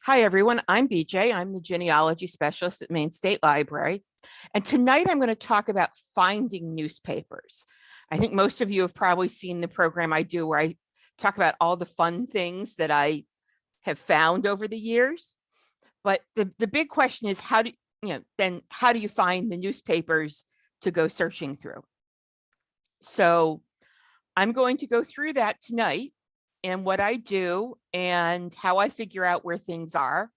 Hi, everyone. I'm BJ. I'm the genealogy specialist at Maine State Library. And tonight I'm going to talk about finding newspapers. I think most of you have probably seen the program I do where I talk about all the fun things that I have found over the years. But the big question is how do you find the newspapers to go searching through? So I'm going to go through that tonight and what I do and how I figure out where things are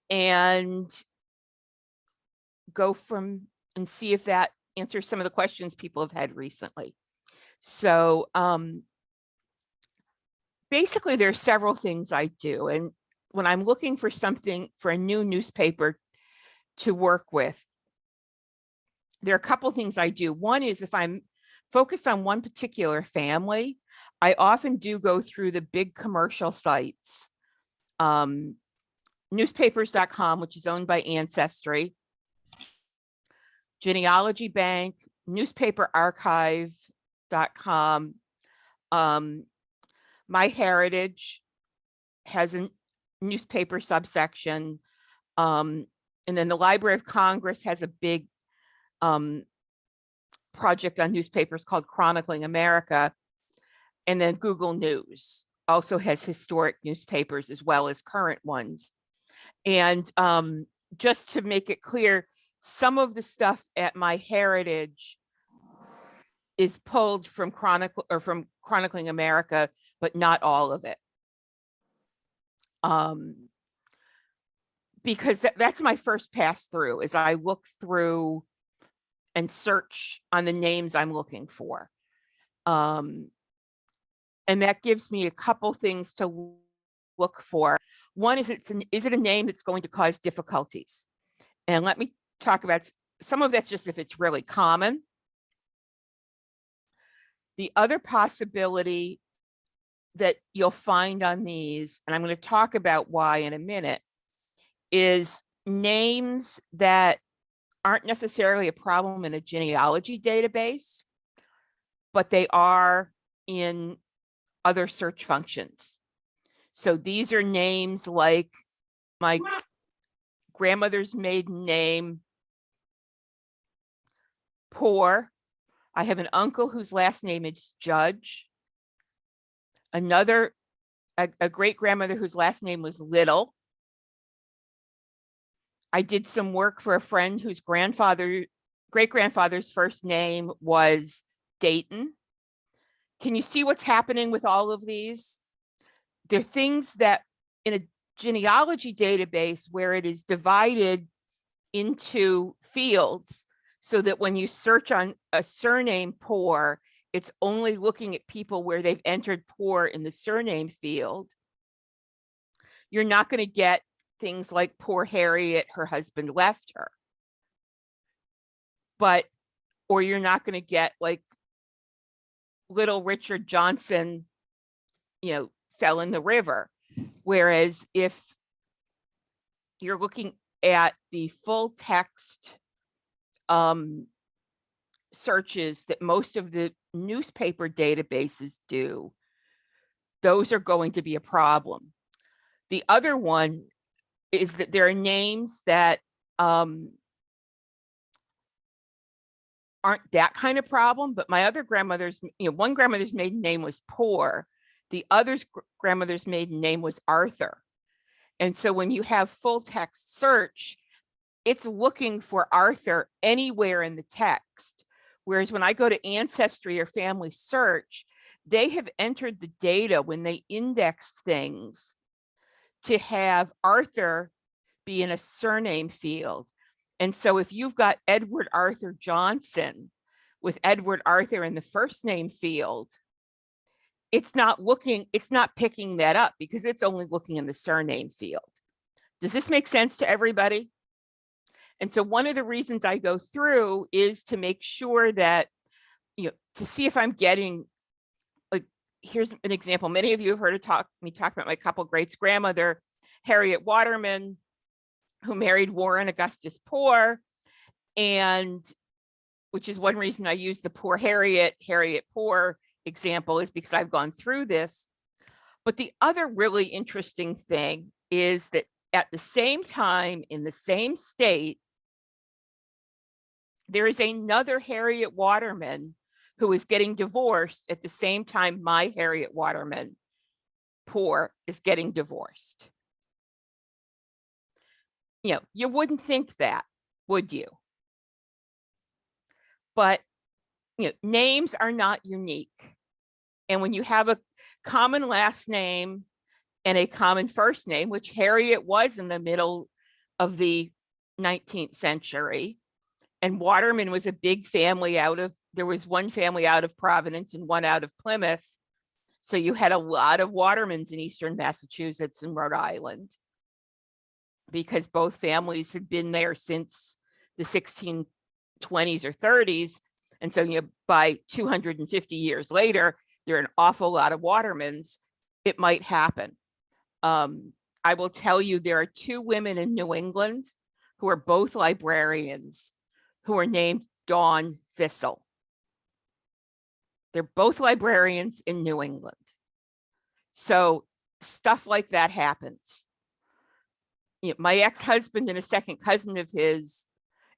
and go from and see if that answers some of the questions people have had recently. So basically, there are several things I do. And when I'm looking for something for a new newspaper to work with, there are a couple of things I do. One is if I'm focused on one particular family, I often do go through the big commercial sites, newspapers.com, which is owned by Ancestry, Genealogy Bank, newspaperarchive.com. My Heritage has a newspaper subsection. And then the Library of Congress has a big project on newspapers called Chronicling America. And then Google News also has historic newspapers as well as current ones. And just to make it clear, some of the stuff at My Heritage is pulled from Chronicling America, but not all of it. Because that's my first pass through is I look through and search on the names I'm looking for. And that gives me a couple things to look for. One is is it a name that's going to cause difficulties? And let me talk about some of that's just if it's really common. The other possibility that you'll find on these, and I'm going to talk about why in a minute, is names that aren't necessarily a problem in a genealogy database, but they are in other search functions. So these are names like my grandmother's maiden name, Poor. I have an uncle whose last name is Judge. A great grandmother whose last name was Little. I did some work for a friend whose great grandfather's first name was Dayton. Can you see what's happening with all of these? They're things that in a genealogy database where it is divided into fields so that when you search on a surname Poor, it's only looking at people where they've entered Poor in the surname field. You're not going to get things like Poor Harriet, her husband left her. Or you're not going to get like Little Richard Johnson, fell in the river. Whereas if you're looking at the full text searches that most of the newspaper databases do, those are going to be a problem. The other one is that there are names that aren't that kind of problem, but my other grandmother's, one grandmother's maiden name was Poor. The other's grandmother's maiden name was Arthur. And so when you have full text search, it's looking for Arthur anywhere in the text. Whereas when I go to Ancestry or Family Search, they have entered the data when they index things to have Arthur be in a surname field. And so if you've got Edward Arthur Johnson with Edward Arthur in the first name field, it's not picking that up because it's only looking in the surname field. Does this make sense to everybody? And so one of the reasons I go through is to make sure that, to see if I'm getting, like, here's an example. Many of you have heard me talk about my couple greats grandmother, Harriet Waterman, who married Warren Augustus Poor, and which is one reason I use the Poor Harriet Poor example is because I've gone through this. But the other really interesting thing is that at the same time, in the same state, there is another Harriet Waterman who is getting divorced at the same time my Harriet Waterman, poor, is getting divorced. You know, you wouldn't think that, would you? But, you know, names are not unique. And when you have a common last name and a common first name, which Harriet was in the middle of the 19th century, and Waterman was a big family there was one family out of Providence and one out of Plymouth. So you had a lot of Watermans in Eastern Massachusetts and Rhode Island, because both families had been there since the 1620s or 30s. And so, you know, by 250 years later, there are an awful lot of Watermans. It might happen. I will tell you, there are two women in New England who are both librarians who are named Dawn Thistle. They're both librarians in New England. So stuff like that happens. You know, my ex-husband and a second cousin of his,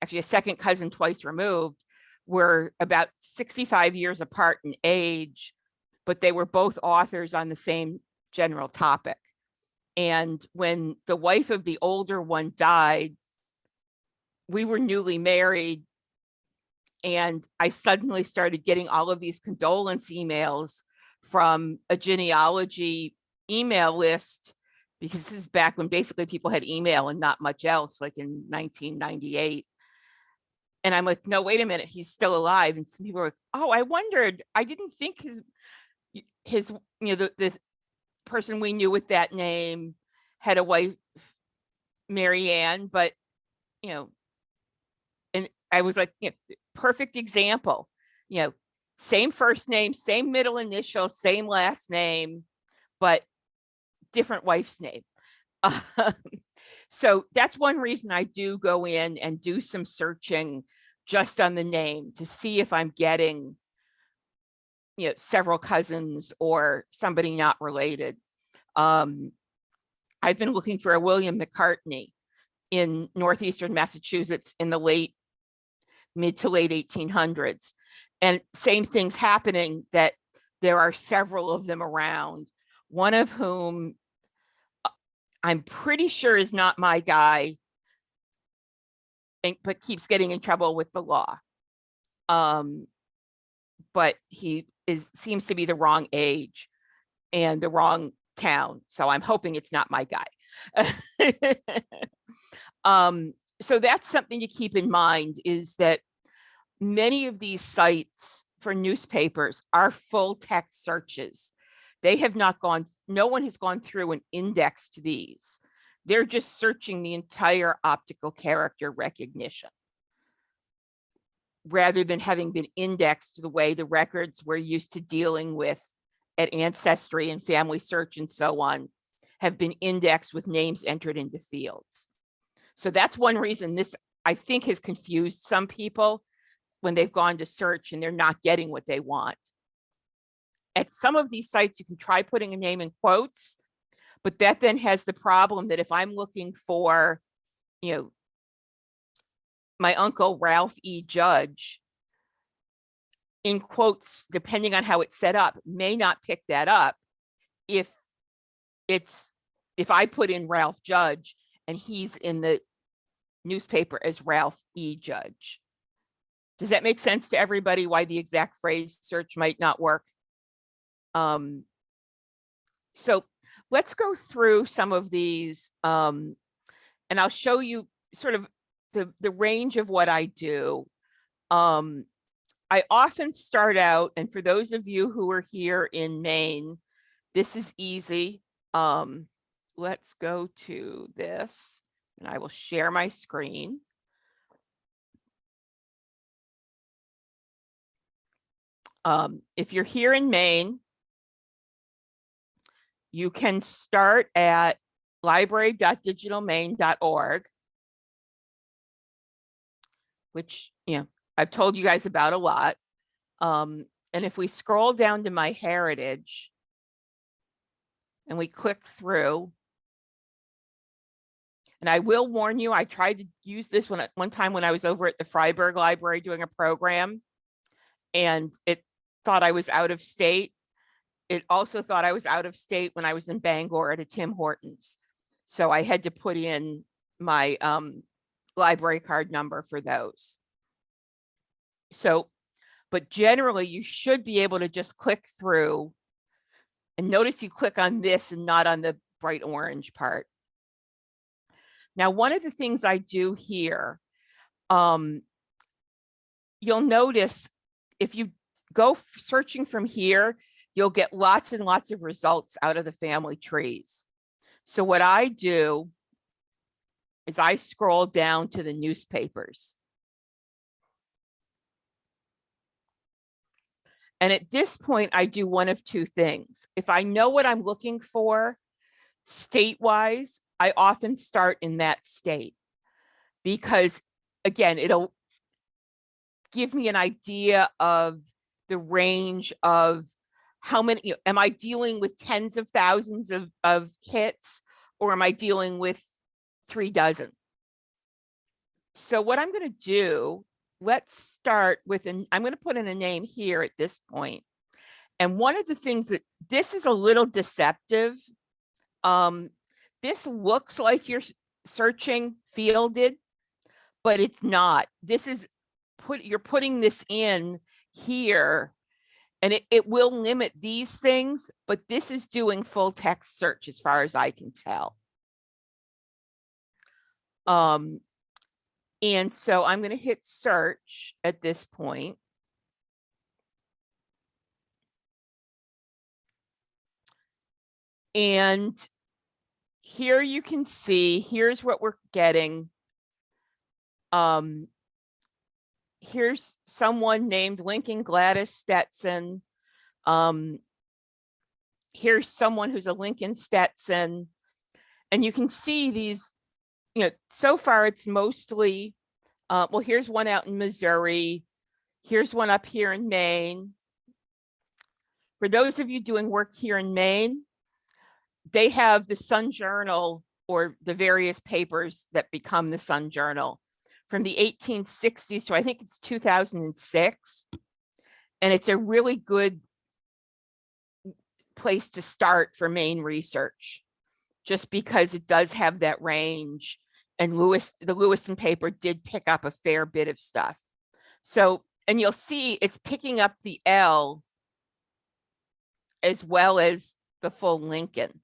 actually a second cousin twice removed, were about 65 years apart in age, but they were both authors on the same general topic. And when the wife of the older one died, we were newly married, and I suddenly started getting all of these condolence emails from a genealogy email list, because this is back when basically people had email and not much else, like in 1998. And I'm like, no, wait a minute, he's still alive. And some people were like, oh, I wondered, I didn't think his you know, this person we knew with that name had a wife, Mary Ann, but, you know, and I was like, you know, perfect example, you know, same first name, same middle initial, same last name, but different wife's name. So that's one reason I do go in and do some searching just on the name to see if I'm getting, you know, several cousins or somebody not related. I've been looking for a William McCartney in northeastern Massachusetts in the mid to late 1800s. And same things happening, that there are several of them around, one of whom I'm pretty sure is not my guy, but keeps getting in trouble with the law. But he seems to be the wrong age and the wrong town. So I'm hoping it's not my guy. So that's something to keep in mind, is that many of these sites for newspapers are full text searches. They have not gone, no one has gone through and indexed these. They're just searching the entire optical character recognition, rather than having been indexed the way the records we're used to dealing with at Ancestry and Family Search and so on have been indexed with names entered into fields. So that's one reason this, I think, has confused some people when they've gone to search and they're not getting what they want. At some of these sites, you can try putting a name in quotes, but that then has the problem that if I'm looking for, you know, my uncle Ralph E. Judge, in quotes, depending on how it's set up, may not pick that up if I put in Ralph Judge and he's in the newspaper as Ralph E. Judge. Does that make sense to everybody, why the exact phrase search might not work? So let's go through some of these, and I'll show you sort of the range of what I do. I often start out, and for those of you who are here in Maine, this is easy. Let's go to this, and I will share my screen. If you're here in Maine, you can start at library.digitalmaine.org, which, you know, I've told you guys about a lot. And if we scroll down to my heritage and we click through, And I will warn you, I tried to use this one time when I was over at the Freiburg Library doing a program, and it thought I was out of state. It also thought I was out of state when I was in Bangor at a Tim Hortons. So I had to put in my library card number for those. So, but generally you should be able to just click through, and notice you click on this and not on the bright orange part. Now, one of the things I do here, you'll notice if you go searching from here, you'll get lots and lots of results out of the family trees. So what I do is I scroll down to the newspapers. And at this point, I do one of two things. If I know what I'm looking for state-wise, I often start in that state because, again, it'll give me an idea of the range of how many, am I dealing with tens of thousands of hits, or am I dealing with 3 dozen? So what I'm going to do, let's start with, I'm going to put in a name here at this point. And one of the things that, this is a little deceptive. This looks like you're searching fielded, but it's not. This is you're putting this in here, and it will limit these things, but this is doing full text search as far as I can tell. And so I'm going to hit search at this point. And here you can see, here's what we're getting. Here's someone named Lincoln Gladys Stetson. Here's someone who's a Lincoln Stetson. And you can see these, so far it's mostly, well, here's one out in Missouri. Here's one up here in Maine. For those of you doing work here in Maine, they have the Sun Journal, or the various papers that become the Sun Journal, from the 1860s to I think it's 2006. And it's a really good place to start for Maine research, just because it does have that range. And the Lewiston paper did pick up a fair bit of stuff. So, and you'll see it's picking up the L as well as the full Lincoln.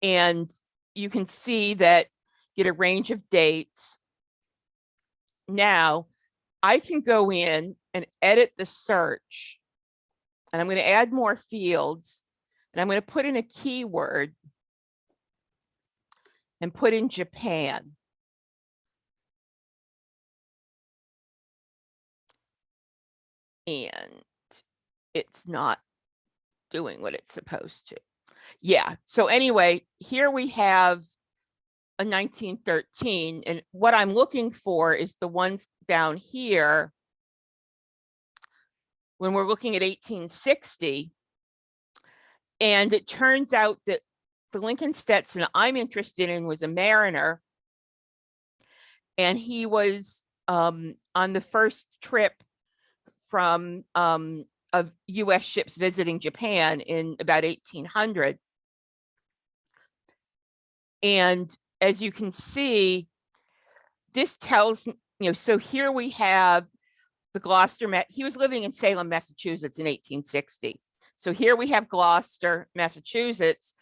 And you can see that get a range of dates. Now I can go in and edit the search, and I'm going to add more fields, and I'm going to put in a keyword and put in Japan. And it's not doing what it's supposed to. Yeah. So anyway, here we have a 1913, and what I'm looking for is the ones down here when we're looking at 1860. And it turns out that the Lincoln Stetson I'm interested in was a mariner, and he was on the first trip from of US ships visiting Japan in about 1800. And as you can see, this tells, so here we have the Gloucester, he was living in Salem, Massachusetts in 1860. So here we have Gloucester, Massachusetts,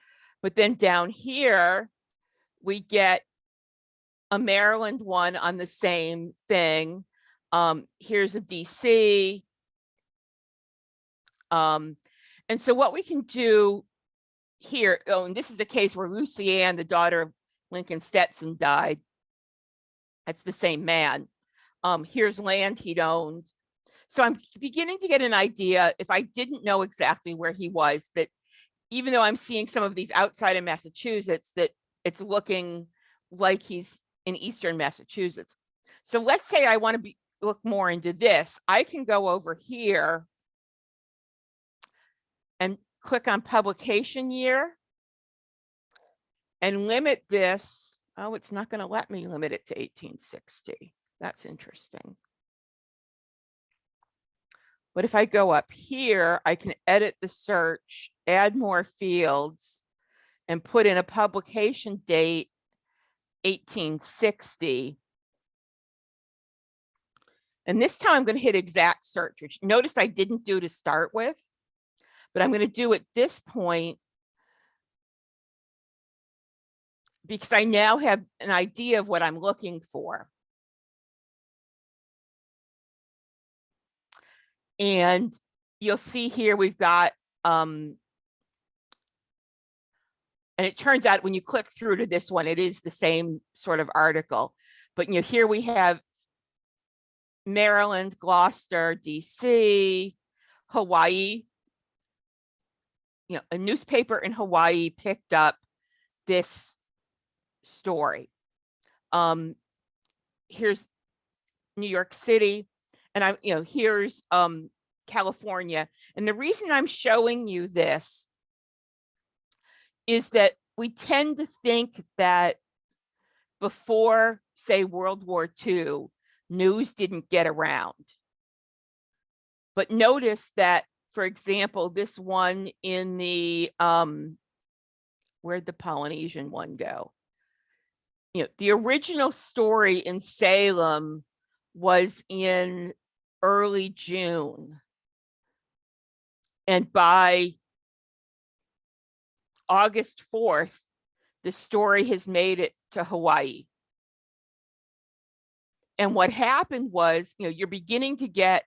but then down here, we get a Maryland one on the same thing. Here's a DC. And so what we can do here, and this is the case where Lucy Ann, the daughter of Lincoln Stetson, died. That's the same man. Here's land he'd owned. So I'm beginning to get an idea, if I didn't know exactly where he was, that even though I'm seeing some of these outside of Massachusetts, that it's looking like he's in Eastern Massachusetts. So let's say I want to look more into this. I can go over here and click on publication year. and limit this. Oh, it's not going to let me limit it to 1860. That's interesting. But if I go up here, I can edit the search, add more fields, and put in a publication date, 1860. And this time I'm going to hit exact search, which notice I didn't do to start with, but I'm going to do at this point because I now have an idea of what I'm looking for. And you'll see here we've got, and it turns out when you click through to this one, it is the same sort of article. But here we have Maryland, Gloucester, DC, Hawaii. A newspaper in Hawaii picked up this story. Here's New York City, and here's California. And the reason I'm showing you this is that we tend to think that before, say, World War II, news didn't get around. But notice that, for example, this one in the, where'd the Polynesian one go? The original story in Salem was in early June. And by August 4th, the story has made it to Hawaii. And what happened was, you're beginning to get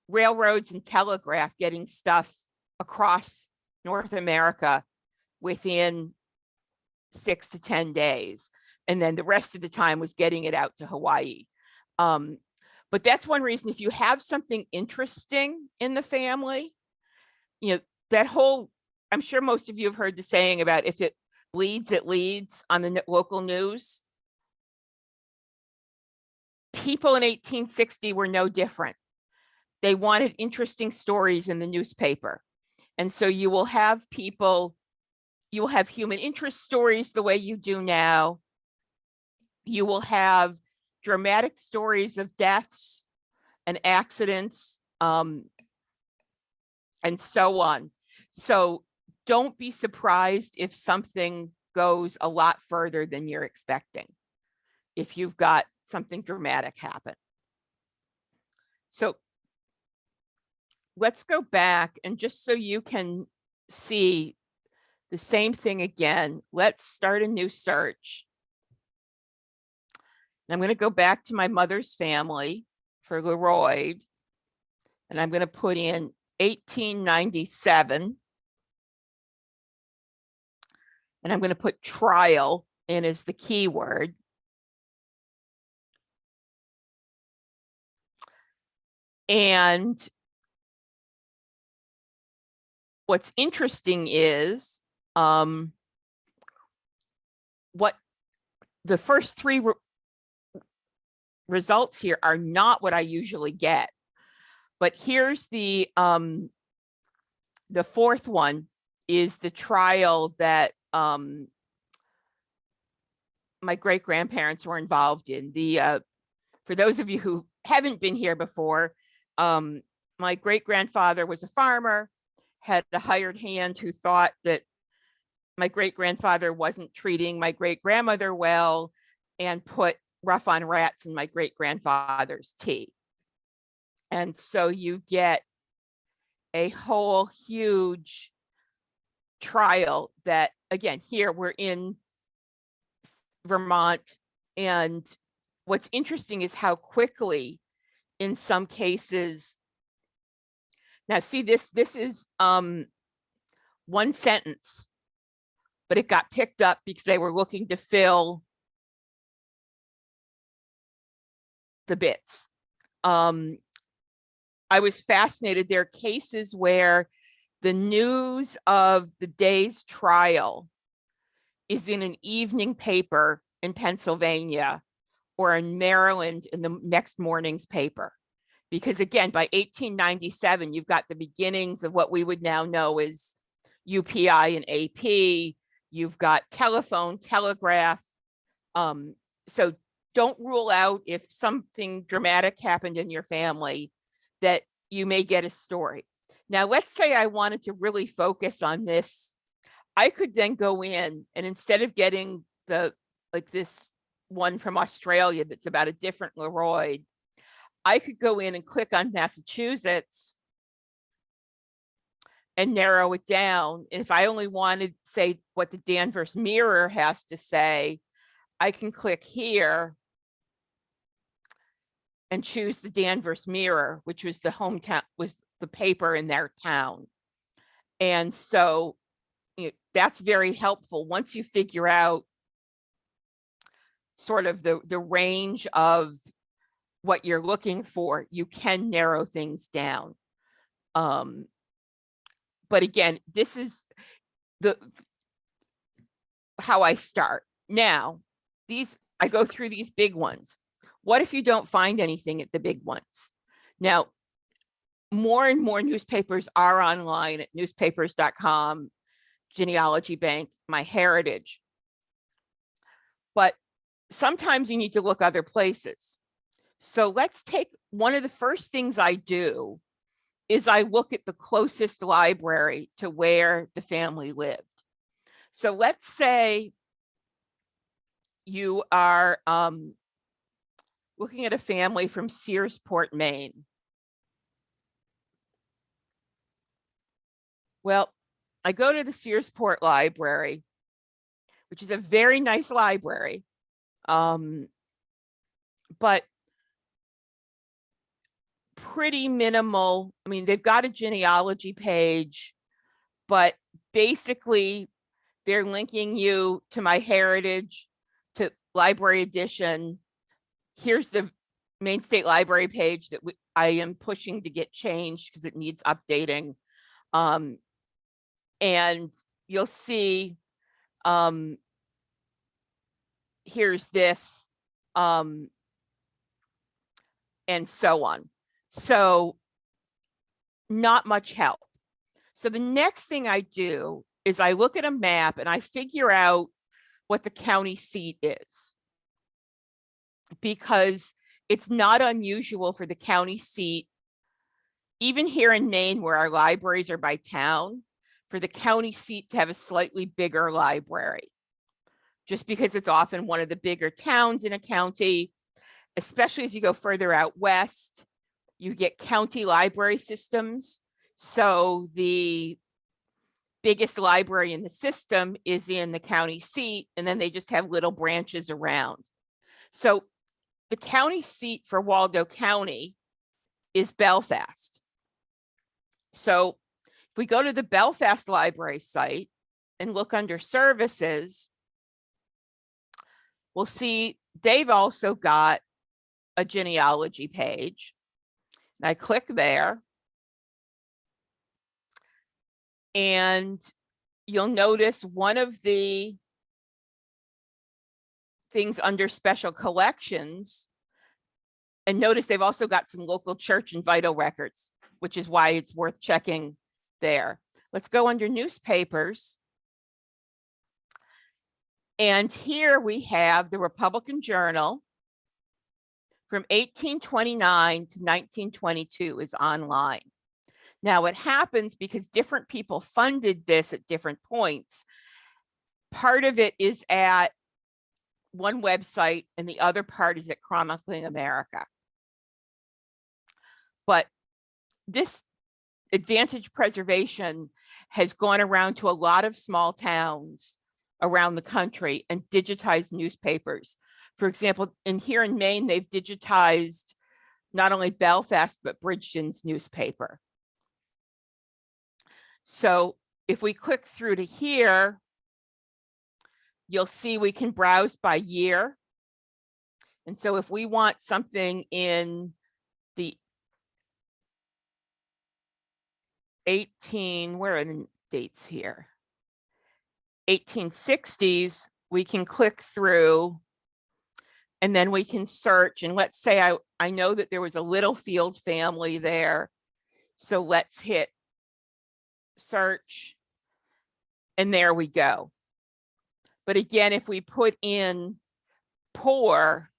railroads and telegraph getting stuff across North America within 6 to 10 days. And then the rest of the time was getting it out to Hawaii. But that's one reason, if you have something interesting in the family, that whole, I'm sure most of you have heard the saying about if it bleeds, it leads on the local news. People in 1860 were no different. They wanted interesting stories in the newspaper. And so you will have human interest stories the way you do now. You will have dramatic stories of deaths and accidents, and so on. So don't be surprised if something goes a lot further than you're expecting, if you've got something dramatic happen. So let's go back, and just so you can see the same thing again, let's start a new search. And I'm going to go back to my mother's family for Leroyd, and I'm going to put in 1897. And I'm going to put trial in as the keyword. And what's interesting is what the first three results here are not what I usually get. But here's the fourth one is the trial that my great-grandparents were involved in. For those of you who haven't been here before, my great-grandfather was a farmer, had a hired hand who thought that my great-grandfather wasn't treating my great-grandmother well and put Rough on Rats in my great-grandfather's tea. And so you get a whole huge trial that, again, here we're in Vermont. And what's interesting is how quickly, in some cases, now see this is one sentence, but it got picked up because they were looking to fill the bits. I was fascinated. There are cases where the news of the day's trial is in an evening paper in Pennsylvania or in Maryland in the next morning's paper. Because again, by 1897, you've got the beginnings of what we would now know as UPI and AP. You've got telephone, telegraph. So don't rule out if something dramatic happened in your family that you may get a story. Now, let's say I wanted to really focus on this. I could then go in and instead of getting this one from Australia that's about a different Leroy, I could go in and click on Massachusetts and narrow it down. And if I only wanted, say, what the Danvers Mirror has to say, I can click here and choose the Danvers Mirror, which was the hometown, was the paper in their town. And so that's very helpful. Once you figure out sort of the range of what you're looking for, you can narrow things down. But again, this is how I start. Now, I go through these big ones. What if you don't find anything at the big ones? Now, more and more newspapers are online at newspapers.com, Genealogy Bank, MyHeritage. But sometimes you need to look other places. So let's take one of the first things I do is I look at the closest library to where the family lived. So let's say you are looking at a family from Searsport, Maine. Well, I go to the Searsport Library, which is a very nice library, but pretty minimal. I mean, they've got a genealogy page, but basically they're linking you to MyHeritage, to Library Edition. Here's the Maine State Library page that I am pushing to get changed because it needs updating. And you'll see, here's this, and so on. So not much help. So the next thing I do is I look at a map and I figure out what the county seat is, because it's not unusual for the county seat, even here in Maine where our libraries are by town, for the county seat to have a slightly bigger library, just because it's often one of the bigger towns in a county, especially as you go further out west, you get county library systems. So the biggest library in the system is in the county seat, and then they just have little branches around. So the county seat for Waldo County is Belfast. So if we go to the Belfast Library site and look under services, we'll see they've also got a genealogy page. And I click there, and you'll notice one of the things under special collections, and notice they've also got some local church and vital records, which is why it's worth checking there. Let's go under newspapers. And here we have the Republican Journal from 1829 to 1922 is online. Now, what happens, because different people funded this at different points, part of it is at one website and the other part is at Chronicling America. But this advantage preservation has gone around to a lot of small towns around the country and digitized newspapers. For example, here in Maine, they've digitized not only Belfast, but Bridgeton's newspaper. So if we click through to here, you'll see we can browse by year. And so if we want something in the where are the dates here? 1860s, we can click through and then we can search. And let's say I know that there was a Littlefield family there. So let's hit search. And there we go. But again, if we put in poor,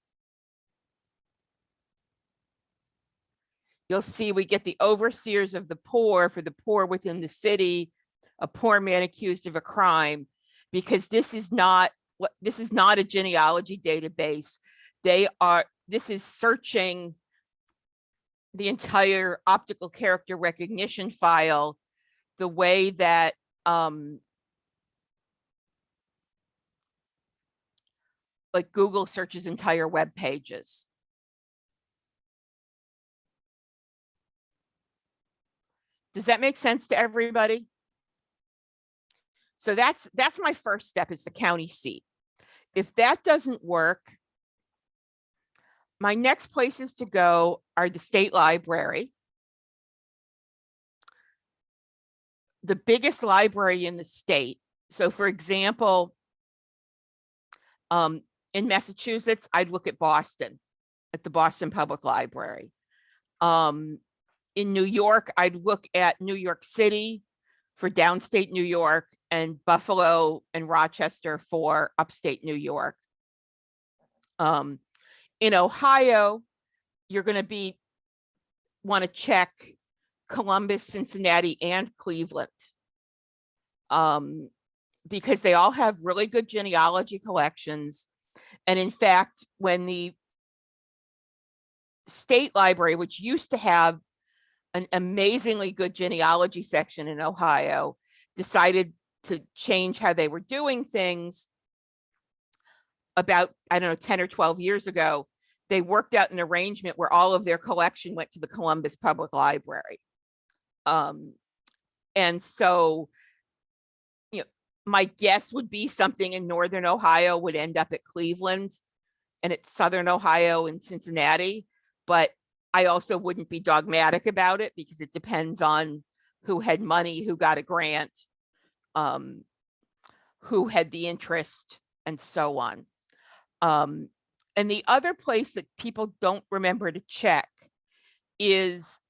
you'll see we get the overseers of the poor for the poor within the city, a poor man accused of a crime, because this is not a genealogy database. This is searching the entire optical character recognition file the way that like Google searches entire web pages. Does that make sense to everybody? So that's my first step, is the county seat. If that doesn't work, my next places to go are the state library, the biggest library in the state. So for example, in Massachusetts, I'd look at Boston, at the Boston Public Library. In New York, I'd look at New York City for downstate New York, and Buffalo and Rochester for upstate New York. In Ohio, you're going to want to check Columbus, Cincinnati, and Cleveland, because they all have really good genealogy collections. And in fact, when the state library, which used to have an amazingly good genealogy section in Ohio, decided to change how they were doing things about, I don't know, 10 or 12 years ago, they worked out an arrangement where all of their collection went to the Columbus Public Library. And so, my guess would be something in Northern Ohio would end up at Cleveland, and it's Southern Ohio and Cincinnati. But I also wouldn't be dogmatic about it, because it depends on who had money, who got a grant, who had the interest, and so on. And the other place that people don't remember to check is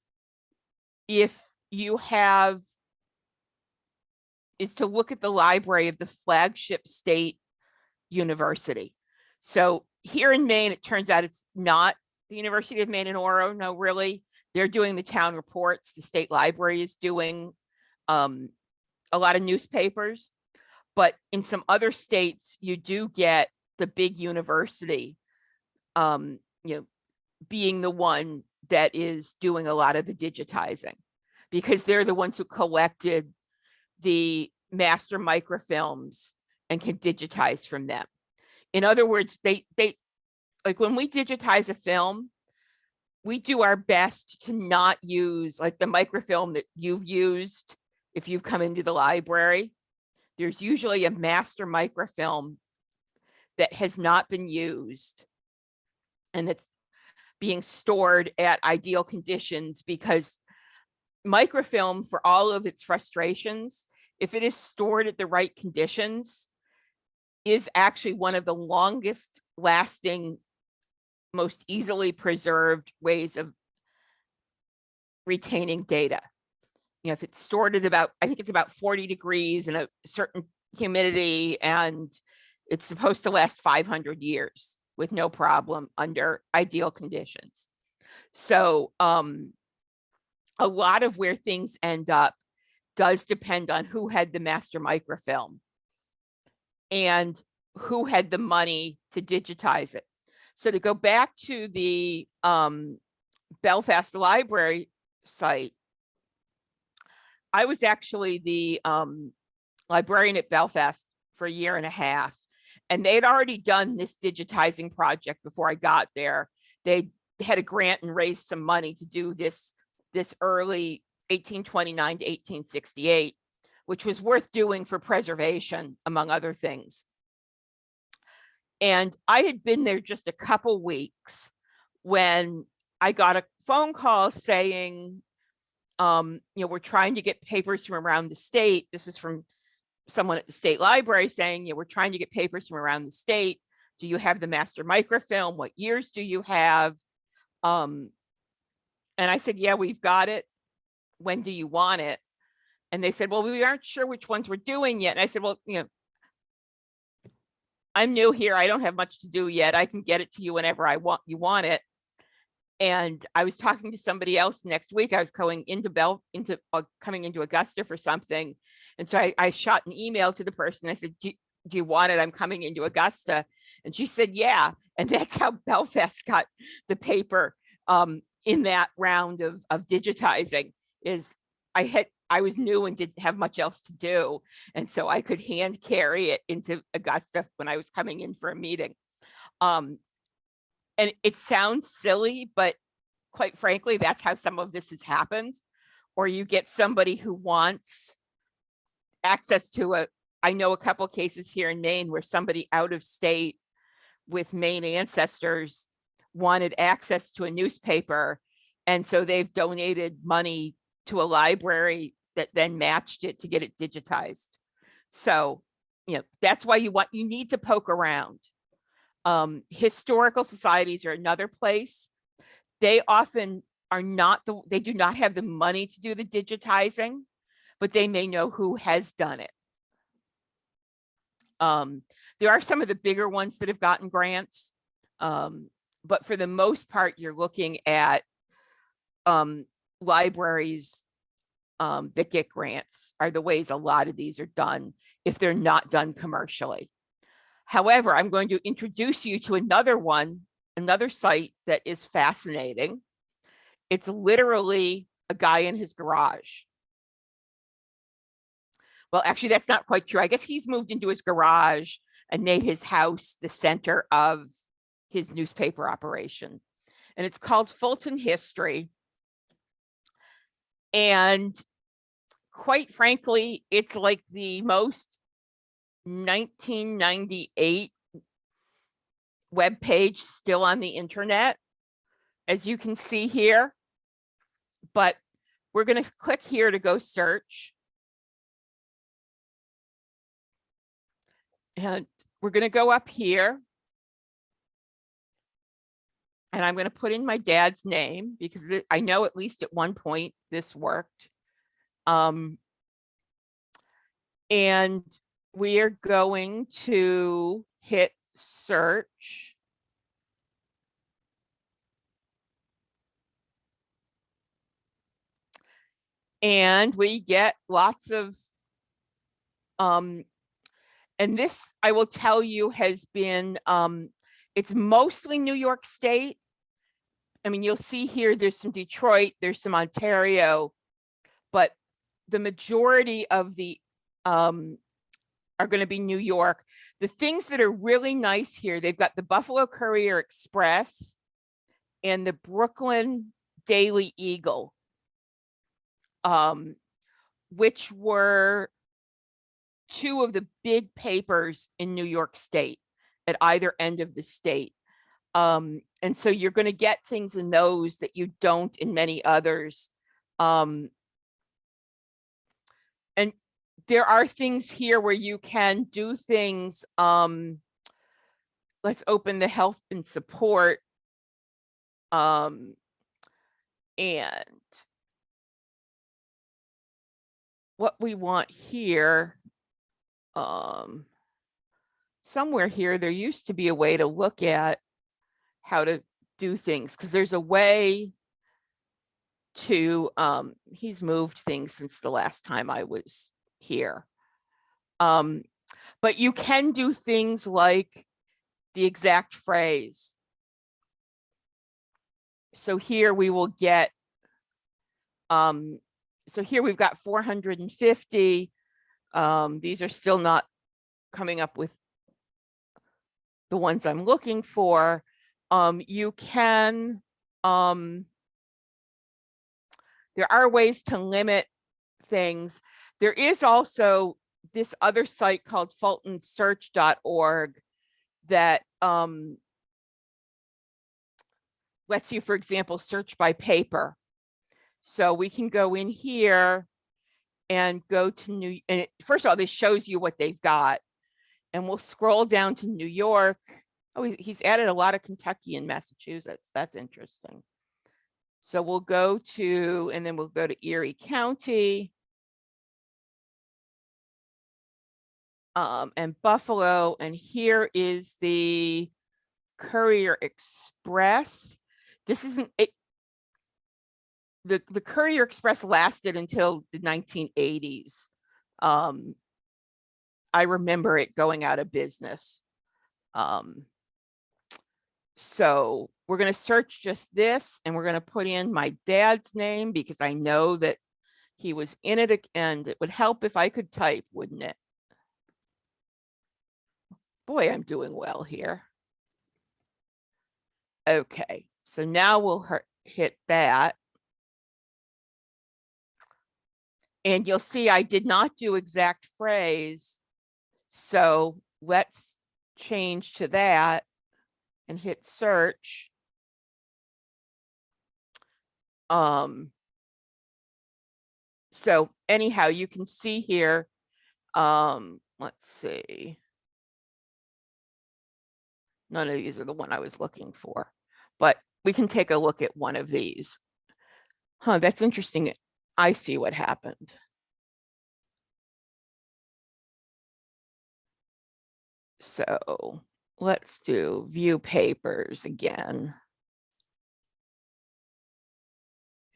to look at the library of the flagship state university. So here in Maine, it turns out it's not the University of Maine in Oro. No, really. They're doing the town reports. The state library is doing a lot of newspapers. But in some other states, you do get the big university, being the one that is doing a lot of the digitizing, because they're the ones who collected the master microfilms and can digitize from them. In other words, they like, when we digitize a film, we do our best to not use like the microfilm that you've used. If you've come into the library, there's usually a master microfilm that has not been used, and that's being stored at ideal conditions, because microfilm, for all of its frustrations, if it is stored at the right conditions, is actually one of the longest lasting, most easily preserved ways of retaining data. If it's stored at about, I think it's about 40 degrees and a certain humidity, and it's supposed to last 500 years with no problem under ideal conditions. So a lot of where things end up does depend on who had the master microfilm and who had the money to digitize it. So to go back to the Belfast Library site, I was actually the librarian at Belfast for a year and a half, and they'd already done this digitizing project before I got there. They had a grant and raised some money to do this early 1829 to 1868, which was worth doing for preservation, among other things. And I had been there just a couple weeks when I got a phone call saying, we're trying to get papers from around the state. This is from someone at the state library saying, we're trying to get papers from around the state. Do you have the master microfilm? What years do you have? And I said, yeah, we've got it. When do you want it? And they said, well, we aren't sure which ones we're doing yet. And I said, well, I'm new here. I don't have much to do yet. I can get it to you whenever you want it. And I was talking to somebody else next week. I was coming into Augusta for something. And so I shot an email to the person. I said, do you want it? I'm coming into Augusta. And she said, yeah. And that's how Belfast got the paper in that round of digitizing. Is I was new and didn't have much else to do. And so I could hand carry it into Augusta when I was coming in for a meeting. And it sounds silly, but quite frankly, that's how some of this has happened. Or you get somebody who wants access to I know a couple cases here in Maine where somebody out of state with Maine ancestors wanted access to a newspaper. And so they've donated money to a library that then matched it to get it digitized. So, that's why you need to poke around. Historical societies are another place. They often they do not have the money to do the digitizing, but they may know who has done it. There are some of the bigger ones that have gotten grants, but for the most part, you're looking at libraries that get grants are the ways a lot of these are done if they're not done commercially. However, I'm going to introduce you to another site that is fascinating. It's literally a guy in his garage. Well, actually, that's not quite true. I guess he's moved into his garage and made his house the center of his newspaper operation. And it's called Fulton History. And quite frankly, it's like the most 1998 web page still on the internet, as you can see here. But we're going to click here to go search. And we're going to go up here. And I'm going to put in my dad's name because I know at least at one point this worked. And we are going to hit search. And we get lots of, and this I will tell you has been, it's mostly New York State. I mean, you'll see here, there's some Detroit, there's some Ontario, but the majority of the are going to be New York. The things that are really nice here, they've got the Buffalo Courier Express and the Brooklyn Daily Eagle, which were two of the big papers in New York State at either end of the state. And so you're going to get things in those that you don't in many others. And there are things here where you can do things. Let's open the health and support. And what we want here, somewhere here, there used to be a way to look at how to do things, because there's a way to, he's moved things since the last time I was here. But you can do things like the exact phrase. So here we will get, so here we've got 450. These are still not coming up with the ones I'm looking for. You can, there are ways to limit things. There is also this other site called fultonsearch.org that lets you, for example, search by paper. So we can go in here and go to first of all, this shows you what they've got. And we'll scroll down to New York. Oh, he's added a lot of Kentucky and Massachusetts. That's interesting. So we'll go to, and then we'll go to Erie County. and Buffalo. And here is the Courier Express. This isn't it. The Courier Express lasted until the 1980s. I remember it going out of business. So we're going to search just this, and we're going to put in my dad's name because I know that he was in it, and it would help if I could type, wouldn't it? Boy, I'm doing well here. Okay, so now we'll hit that. And you'll see I did not do exact phrase. So let's change to that and hit search. So anyhow, you can see here, let's see. None of these are the one I was looking for, but we can take a look at one of these. Huh, that's interesting. I see what happened. So let's do view papers again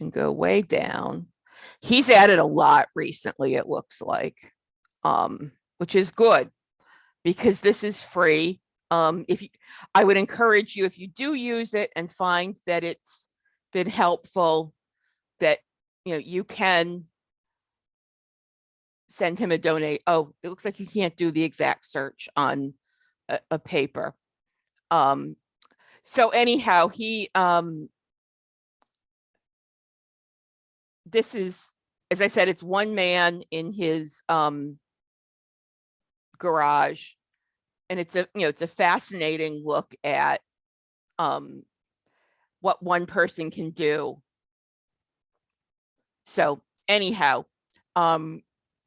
and go way down. He's added a lot recently, it looks like, which is good because this is free. I would encourage you, if you do use it and find that it's been helpful, that you can send him a donate. Oh, it looks like you can't do the exact search on a paper. So anyhow, he this is, as I said, it's one man in his garage, and it's a fascinating look at what one person can do. So anyhow,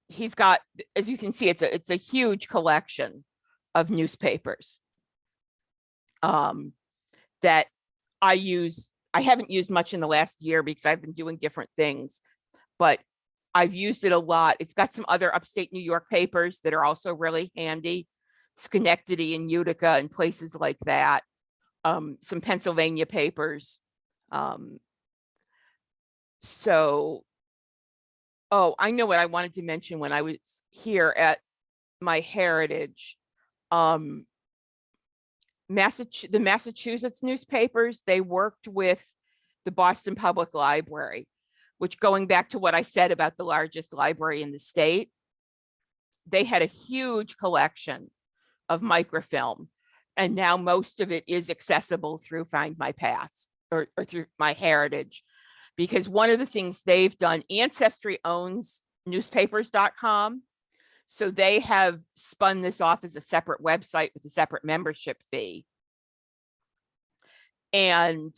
he's got, as you can see, it's a huge collection of newspapers that I use. I haven't used much in the last year because I've been doing different things, but I've used it a lot. It's got some other upstate New York papers that are also really handy, Schenectady and Utica and places like that. Some Pennsylvania papers. So, oh, I know what I wanted to mention when I was here at my heritage. The Massachusetts newspapers, they worked with the Boston Public Library, which, going back to what I said about the largest library in the state, they had a huge collection of microfilm. And now most of it is accessible through Find My Past or through My Heritage. Because one of the things they've done, Ancestry owns newspapers.com. So they have spun this off as a separate website with a separate membership fee. And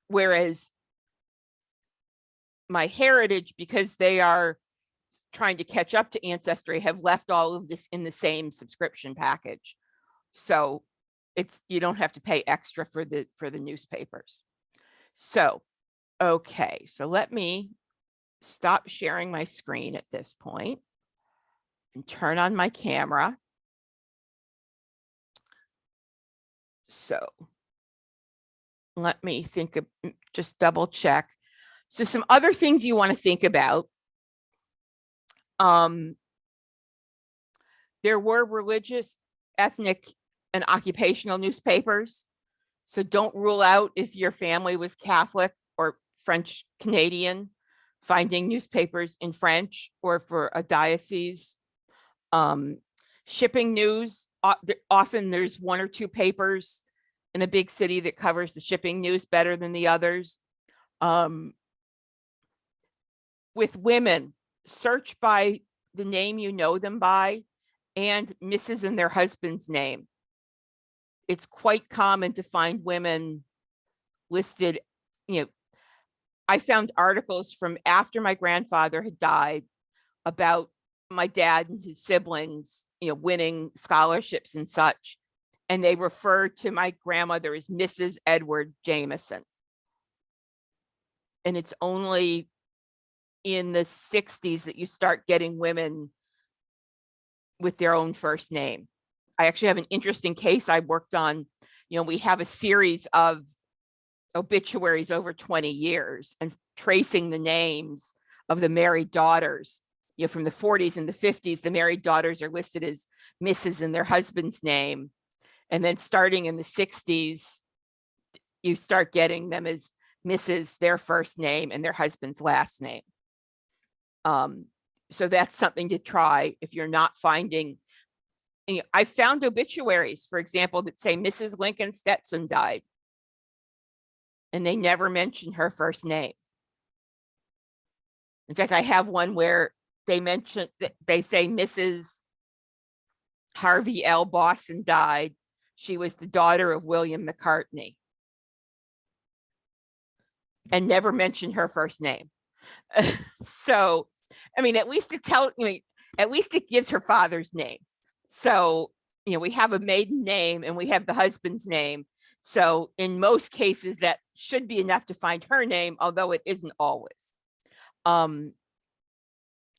whereas My Heritage, because they are trying to catch up to Ancestry, have left all of this in the same subscription package. So you don't have to pay extra for the newspapers. So, okay, so let me stop sharing my screen at this point and turn on my camera. So let me think of, just double check. So some other things you want to think about. There were religious, ethnic, and occupational newspapers. So don't rule out, if your family was Catholic or French Canadian, finding newspapers in French or for a diocese. Shipping news, often there's one or two papers in a big city that covers the shipping news better than the others. With women, search by the name you know them by and Mrs. and their husband's name. It's quite common to find women listed. I found articles from after my grandfather had died about my dad and his siblings, winning scholarships and such. And they refer to my grandmother as Mrs. Edward Jameson. And it's only in the 60s that you start getting women with their own first name. I actually have an interesting case I worked on. We have a series of obituaries over 20 years and tracing the names of the married daughters. From the 40s and the 50s, the married daughters are listed as Mrs. in their husband's name. And then starting in the 60s, you start getting them as Mrs., their first name, and their husband's last name. So that's something to try if you're not finding. I found obituaries, for example, that say Mrs. Lincoln Stetson died, and they never mention her first name. In fact, I have one where they say Mrs. Harvey L. Boston died. She was the daughter of William McCartney, and never mention her first name. So, at least at least it gives her father's name. So, we have a maiden name and we have the husband's name. So in most cases, that should be enough to find her name, although it isn't always. And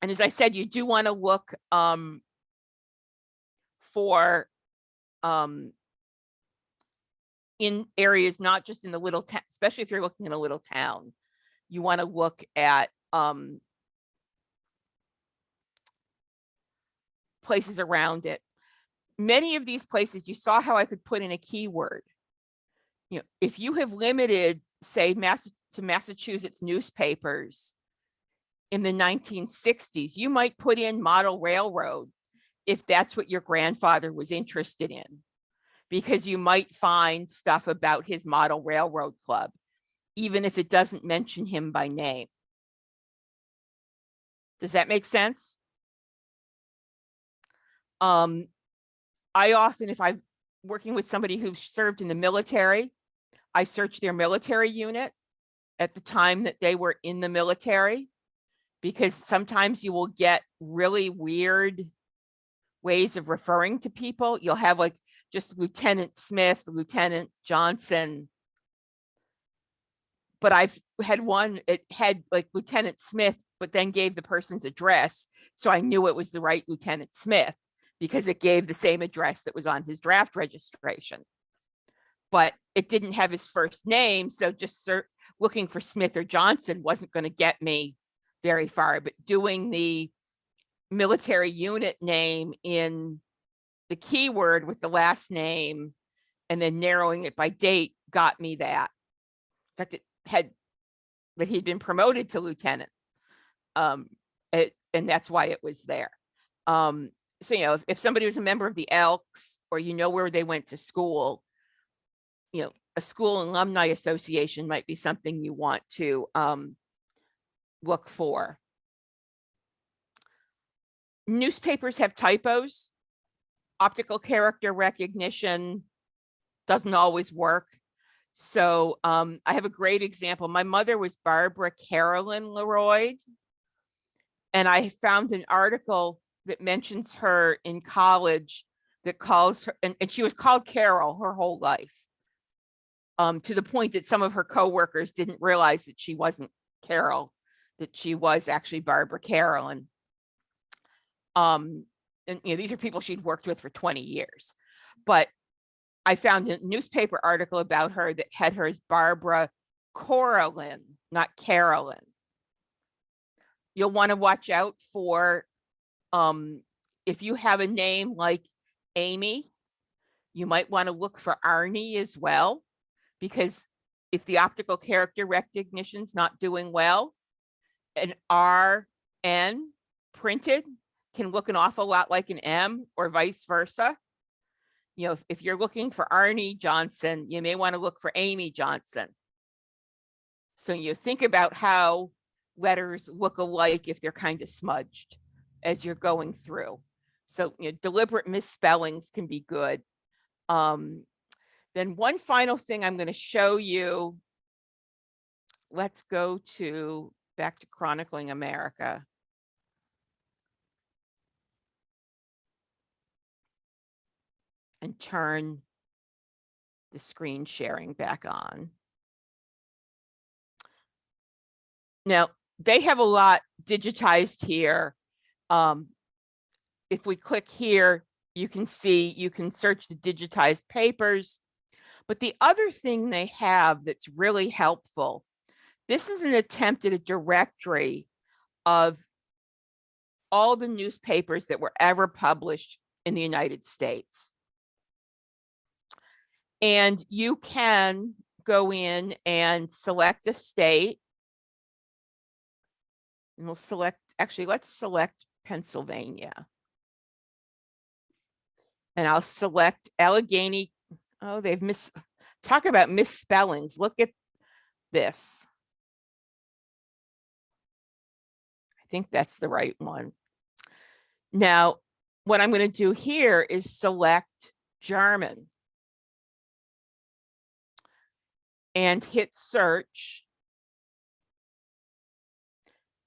as I said, you do want to look for in areas, not just in the little town, especially if you're looking in a little town, you want to look at places around it. Many of these places, you saw how I could put in a keyword. If you have limited, say, to Massachusetts newspapers in the 1960s, you might put in model railroad if that's what your grandfather was interested in, because you might find stuff about his model railroad club, even if it doesn't mention him by name. Does that make sense? I often, if I'm working with somebody who served in the military, I search their military unit at the time that they were in the military, because sometimes you will get really weird ways of referring to people. You'll have like just Lieutenant Smith, Lieutenant Johnson. But I've had one, it had like Lieutenant Smith, but then gave the person's address. So I knew it was the right Lieutenant Smith because it gave the same address that was on his draft registration. But it didn't have his first name. So just looking for Smith or Johnson wasn't going to get me very far. But doing the military unit name in the keyword with the last name and then narrowing it by date got me that. In fact, it had that he'd been promoted to lieutenant. And that's why it was there. So, if somebody was a member of the Elks, or where they went to school, a school alumni association might be something you want to look for. Newspapers have typos. Optical character recognition doesn't always work. So I have a great example. My mother was Barbara Carolyn Leroy, and I found an article that mentions her in college that calls her, and she was called Carol her whole life, to the point that some of her coworkers didn't realize that she wasn't Carol, that she was actually Barbara Carolyn. And these are people she'd worked with for 20 years. But I found a newspaper article about her that had her as Barbara Coralyn, not Carolyn. You'll want to watch out for if you have a name like Amy, you might want to look for Arnie as well, because if the optical character recognition is not doing well, an RN printed can look an awful lot like an M, or vice versa. If you're looking for Arnie Johnson, you may want to look for Amy Johnson. So you think about how letters look alike if they're kind of smudged as you're going through. So deliberate misspellings can be good. Then one final thing I'm going to show you. Let's go back to Chronicling America. And turn the screen sharing back on. Now, they have a lot digitized here. if we click here, you can see, you can search the digitized papers. But the other thing they have that's really helpful, this is an attempt at a directory of all the newspapers that were ever published in the United States. And you can go in and select a state. And we'll select, actually, let's select Pennsylvania. And I'll select Allegheny. Oh, they've talk about misspellings. Look at this. I think that's the right one. Now, what I'm going to do here is select German and hit search.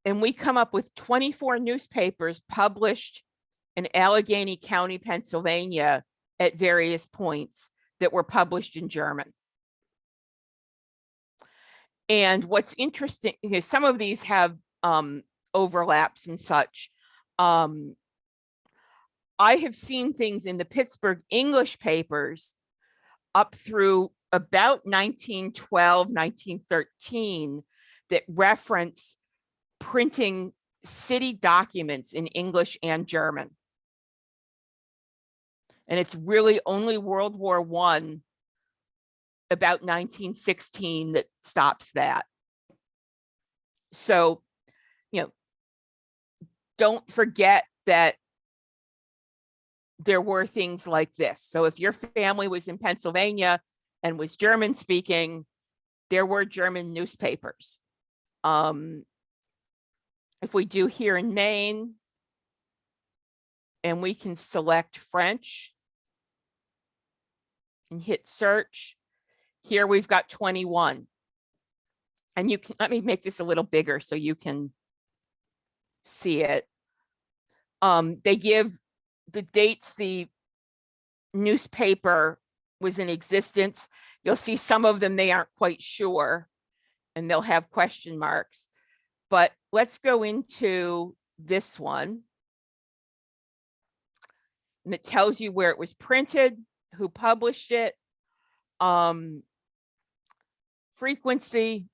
And we come up with 24 newspapers published in Allegheny County, Pennsylvania at various points that were published in German. And what's interesting, you know, some of these have overlaps and such. I have seen things in the Pittsburgh English papers up through about 1912, 1913 that reference printing city documents in English and German. And it's really only World War I, about 1916, that stops that. So, you know, don't forget that there were things like this. So if your family was in Pennsylvania and was German speaking, there were German newspapers. If we do here in Maine, and we can select French and hit search, here we've got 21. And you can, let me make this a little bigger so you can see it. They give the dates the newspaper was in existence. You'll see some of them, they aren't quite sure, and they'll have question marks. But let's go into this one. And it tells you where it was printed, who published it, frequency,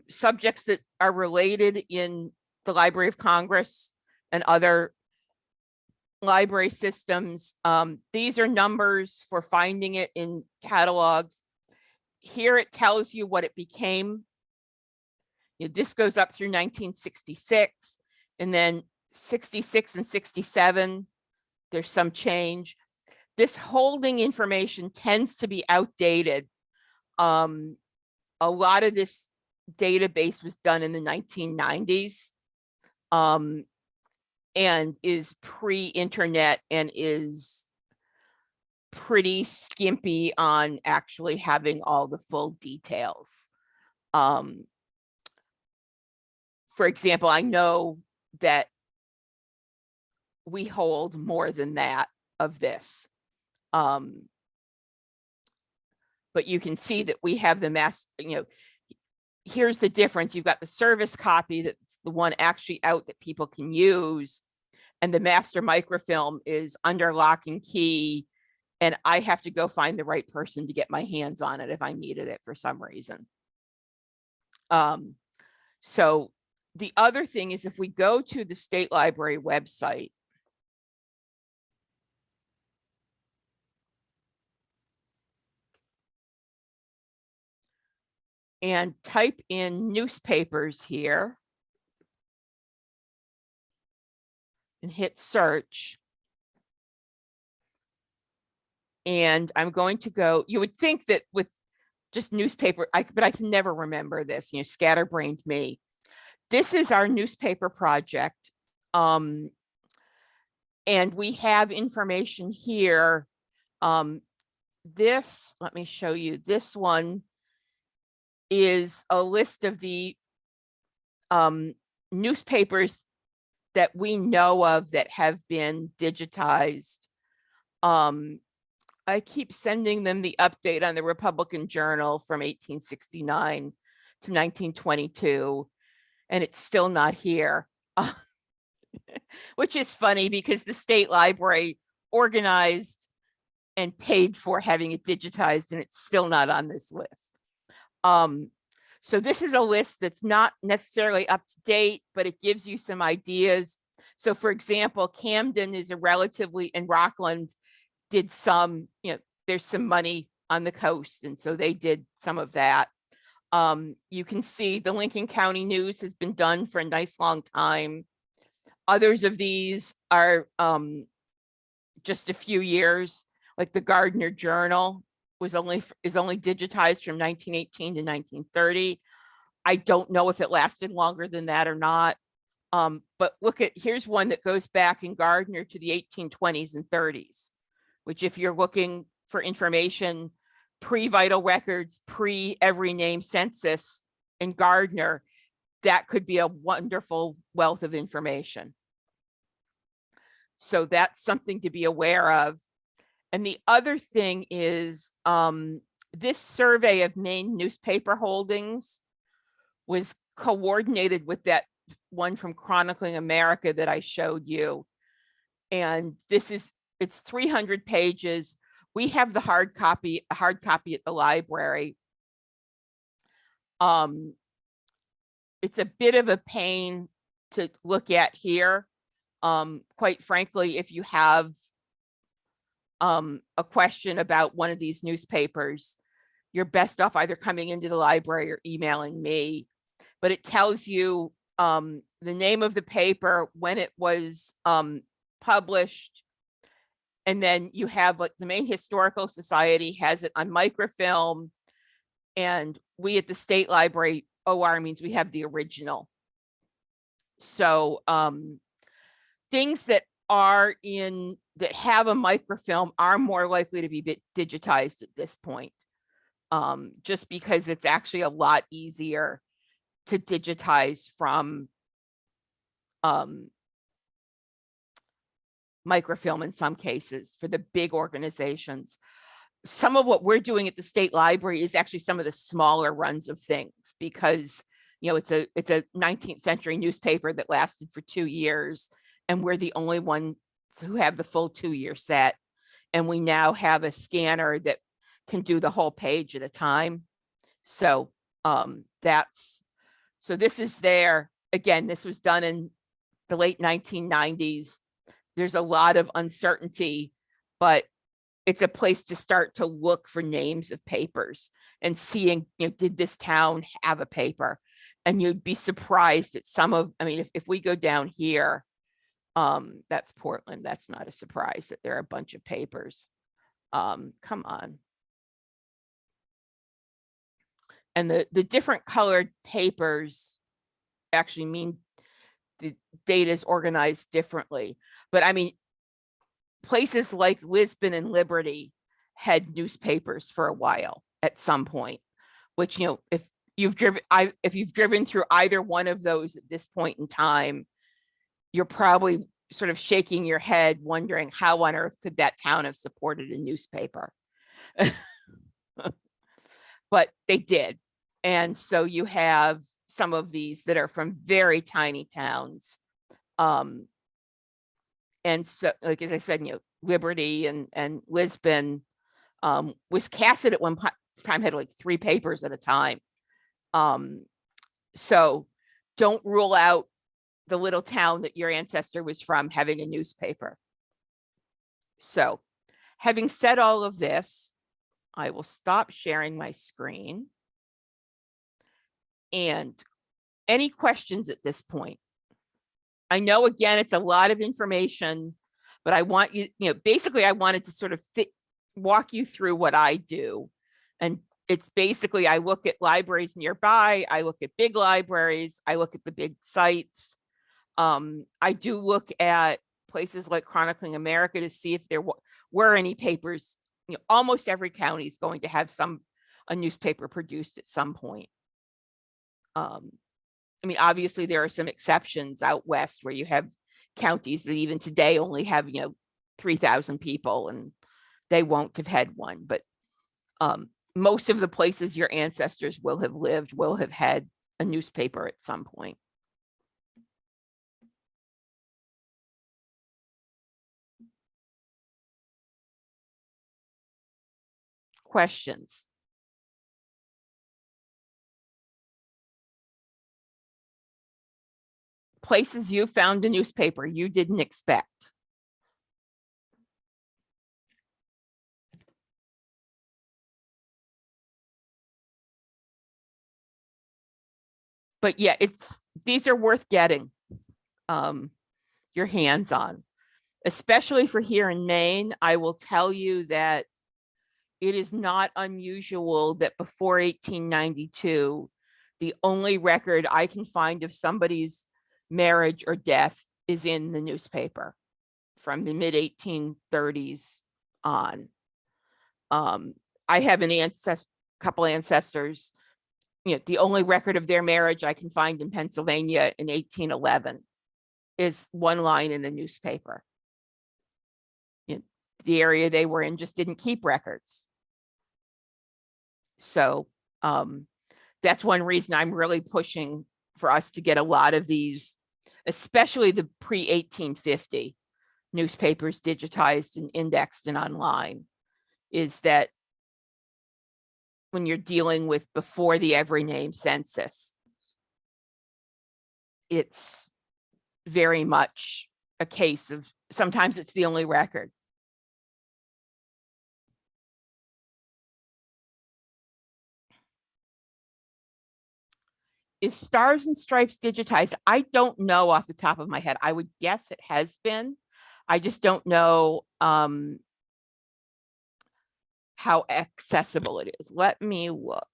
subjects that are related in the Library of Congress and other library systems. These are numbers for finding it in catalogs. Here it tells you what it became. You know, this goes up through 1966, and then 66 and 67, there's some change. This holding information tends to be outdated. A lot of this database was done in the 1990s and is pre-internet and is pretty skimpy on actually having all the full details. For example, I know that we hold more than that of this. But you can see that we have the mass, you know, here's the difference. You've got the service copy, that's the one actually out that people can use. And the master microfilm is under lock and key. And I have to go find the right person to get my hands on it if I needed it for some reason. So the other thing is, if we go to the State Library website, and type in newspapers here and hit search. And I'm going to go, you would think that with just newspaper, but I can never remember this, you know, scatterbrained me. This is our newspaper project. And we have information here. This, let me show you, this one is a list of the newspapers that we know of that have been digitized. I keep sending them the update on the Republican Journal from 1869 to 1922, and it's still not here. which is funny because the state library organized and paid for having it digitized, and it's still not on this list. So this is a list that's not necessarily up to date, but it gives you some ideas. So for example, Camden is a relatively, and Rockland did some, there's some money on the coast, and so they did some of that. You can see the Lincoln County News has been done for a nice long time. Others of these are just a few years, like the Gardner Journal is only digitized from 1918 to 1930. I don't know if it lasted longer than that or not. But here's one that goes back in Gardner to the 1820s and 30s, which if you're looking for information pre-vital records, pre-every name census in Gardner, that could be a wonderful wealth of information. So that's something to be aware of. And the other thing is this survey of Maine newspaper holdings was coordinated with that one from Chronicling America that I showed you. And it's 300 pages. We have the hard copy at the library. It's a bit of a pain to look at here. Quite frankly, if you have a question about one of these newspapers, you're best off either coming into the library or emailing me. But it tells you the name of the paper, when it was published, and then you have like the Maine Historical Society has it on microfilm, and we at the State Library, OR means we have the original. So things that have a microfilm are more likely to be digitized at this point, just because it's actually a lot easier to digitize from microfilm in some cases for the big organizations. Some of what we're doing at the State Library is actually some of the smaller runs of things, because it's a 19th century newspaper that lasted for 2 years, and we're the only ones who have the full 2-year set. And we now have a scanner that can do the whole page at a time. So this is there. Again, this was done in the late 1990s. There's a lot of uncertainty, but it's a place to start to look for names of papers and seeing, did this town have a paper? And you'd be surprised at if we go down here, that's Portland. That's not a surprise that there are a bunch of papers. Come on. And the different colored papers actually mean the data is organized differently. But places like Lisbon and Liberty had newspapers for a while at some point, which, if you've driven through either one of those at this point in time, you're probably sort of shaking your head wondering how on earth could that town have supported a newspaper. But they did. And so you have some of these that are from very tiny towns. And so, like, as I said, Liberty and Lisbon, Wiscasset at one time had like 3 papers at a time. So don't rule out the little town that your ancestor was from having a newspaper. So having said all of this, I will stop sharing my screen. And any questions at this point? I know, again, it's a lot of information, but I want you, basically I wanted to sort of walk you through what I do. And it's basically, I look at libraries nearby, I look at big libraries, I look at the big sites. I do look at places like Chronicling America to see if there were any papers. Almost every county is going to have a newspaper produced at some point. Obviously there are some exceptions out west where you have counties that even today only have, 3,000 people and they won't have had one. But most of the places your ancestors will have lived will have had a newspaper at some point. questions? Places you found a newspaper you didn't expect. But yeah, these are worth getting your hands on, especially for here in Maine. I will tell you that it is not unusual that before 1892, the only record I can find of somebody's marriage or death is in the newspaper from the mid 1830s on. I have couple ancestors. The only record of their marriage I can find in Pennsylvania in 1811 is one line in the newspaper. The area they were in just didn't keep records. So that's one reason I'm really pushing for us to get a lot of these, especially the pre-1850 newspapers, digitized and indexed and online, is that when you're dealing with before the every name census, it's very much a case of sometimes it's the only record. Is Stars and Stripes digitized? I don't know off the top of my head. I would guess it has been. I just don't know how accessible it is. Let me look.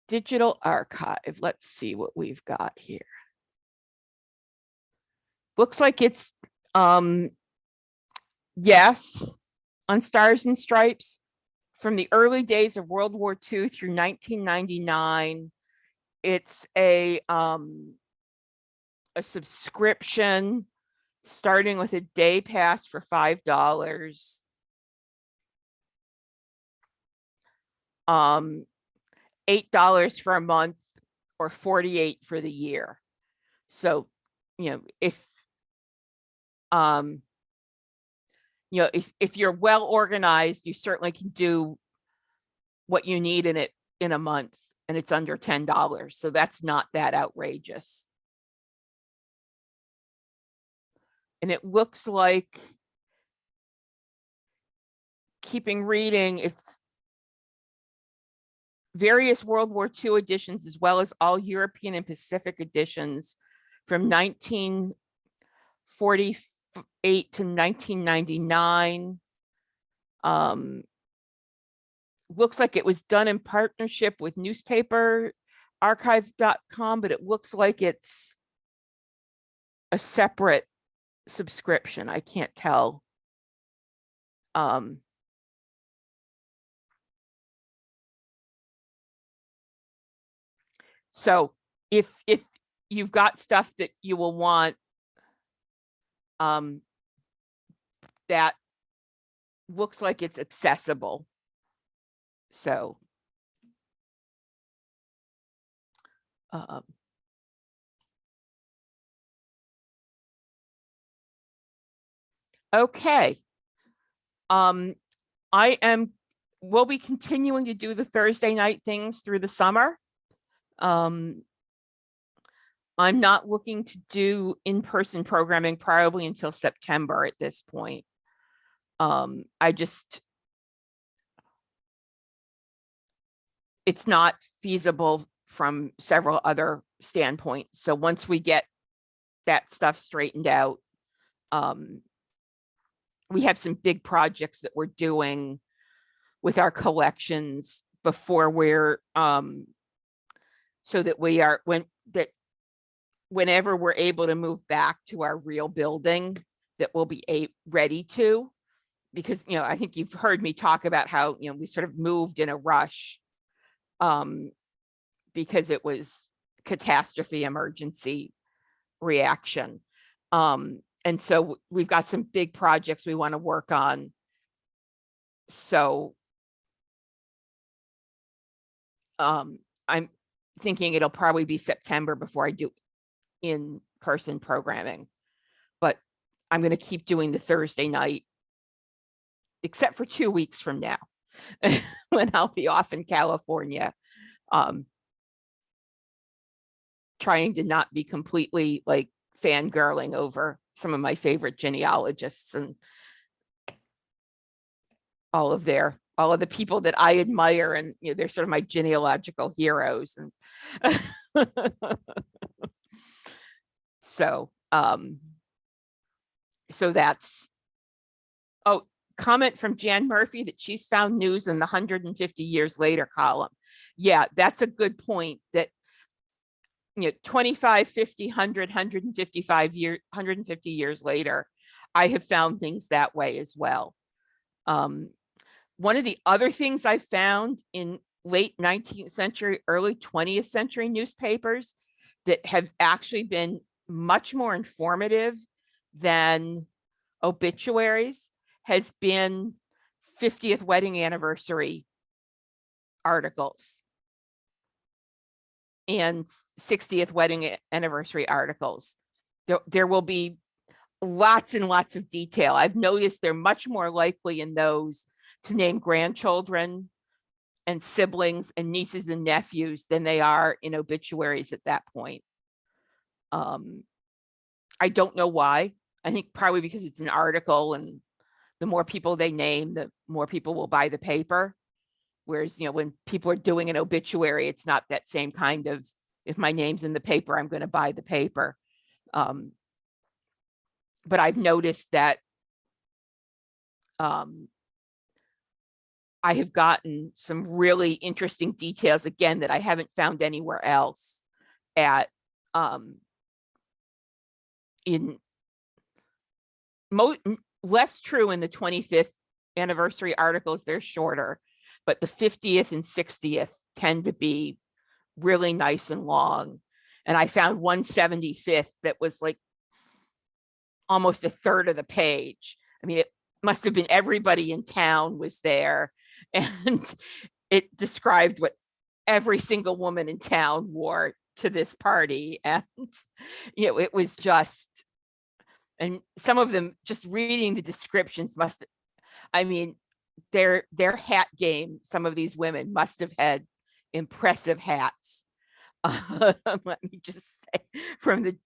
Digital archive. Let's see what we've got here. Looks like it's yes, on Stars and Stripes from the early days of World War II through 1999. It's a subscription starting with a day pass for $5. $8 for a month or $48 for the year. So, if if you're well organized, you certainly can do what you need in it in a month, and it's under $10. So that's not that outrageous. And it looks like, keeping reading, it's various World War II editions, as well as all European and Pacific editions from 1948 to 1999. Looks like it was done in partnership with newspaperarchive.com, but it looks like it's a separate subscription. I can't tell. So if you've got stuff that you will want, that looks like it's accessible. So okay. We'll be continuing to do the Thursday night things through the summer. I'm not looking to do in-person programming probably until September at this point. It's not feasible from several other standpoints. So once we get that stuff straightened out, we have some big projects that we're doing with our collections before we're so that we are whenever we're able to move back to our real building, that we'll be ready to, because I think you've heard me talk about how we sort of moved in a rush because it was catastrophe emergency reaction. And so we've got some big projects we want to work on. So I'm thinking it'll probably be September before I do in-person programming, but I'm going to keep doing the Thursday night, except for 2 weeks from now when I'll be off in California, trying to not be completely like fangirling over some of my favorite genealogists and all of the people that I admire, and they're sort of my genealogical heroes. And so so that's, oh, comment from Jan Murphy that she's found news in the 150 years later column. Yeah, that's a good point, that 25, 50, 100, 150 years later, I have found things that way as well. One of the other things I found in late 19th century, early 20th century newspapers that have actually been much more informative than obituaries has been 50th wedding anniversary articles and 60th wedding anniversary articles. There will be lots and lots of detail. I've noticed they're much more likely in those to name grandchildren and siblings and nieces and nephews than they are in obituaries at that point. I don't know why. I think probably because it's an article, and the more people they name, the more people will buy the paper. Whereas, when people are doing an obituary, it's not that same kind of, if my name's in the paper, I'm going to buy the paper. But I've noticed that I have gotten some really interesting details, again, that I haven't found anywhere else at in less true in the 25th anniversary articles. They're shorter, but the 50th and 60th tend to be really nice and long. And I found 175th that was like almost a third of the page. I mean, it must have been everybody in town was there, and it described what every single woman in town wore to this party. And it was just, and some of them, just reading the descriptions, I mean, their hat game, some of these women must have had impressive hats. Let me just say, from the,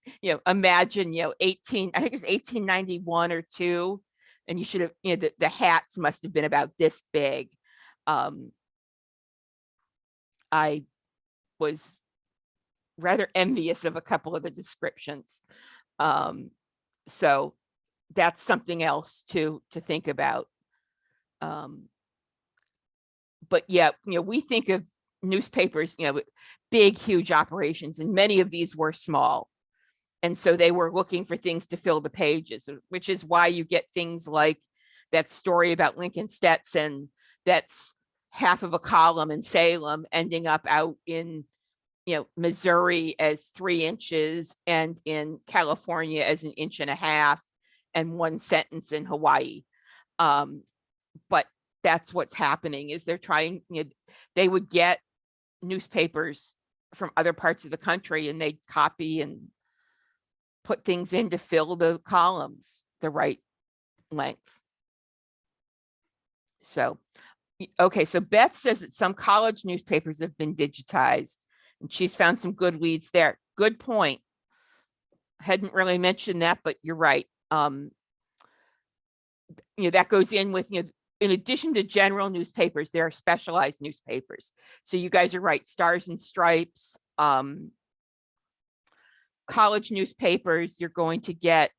imagine, 18, I think it was 1891 or two, and you should have, the hats must have been about this big. I was rather envious of a couple of the descriptions. So that's something else to think about. But yeah, we think of newspapers, big, huge operations, and many of these were small. And so they were looking for things to fill the pages, which is why you get things like that story about Lincoln Stetson that's half of a column in Salem ending up out in, Missouri as 3 inches, and in California as 1.5 inches, and 1 sentence in Hawaii. But that's what's happening, is they're trying, they would get newspapers from other parts of the country, and they'd copy and put things in to fill the columns the right length. So, okay, so Beth says that some college newspapers have been digitized, and she's found some good leads there. Good point. Hadn't really mentioned that, but you're right. That goes in with, in addition to general newspapers, there are specialized newspapers. So you guys are right. Stars and Stripes, college newspapers, you're going to get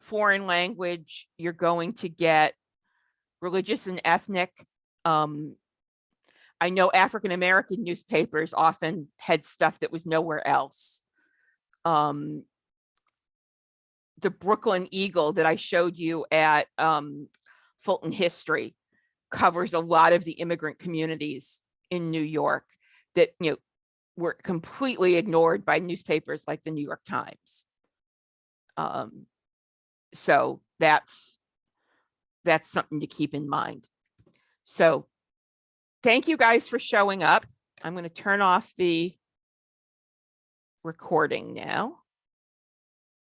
foreign language, you're going to get religious and ethnic. I know African-American newspapers often had stuff that was nowhere else. The Brooklyn Eagle that I showed you at Fulton History covers a lot of the immigrant communities in New York that, were completely ignored by newspapers like the New York Times. So that's something to keep in mind. So thank you guys for showing up. I'm going to turn off the recording now.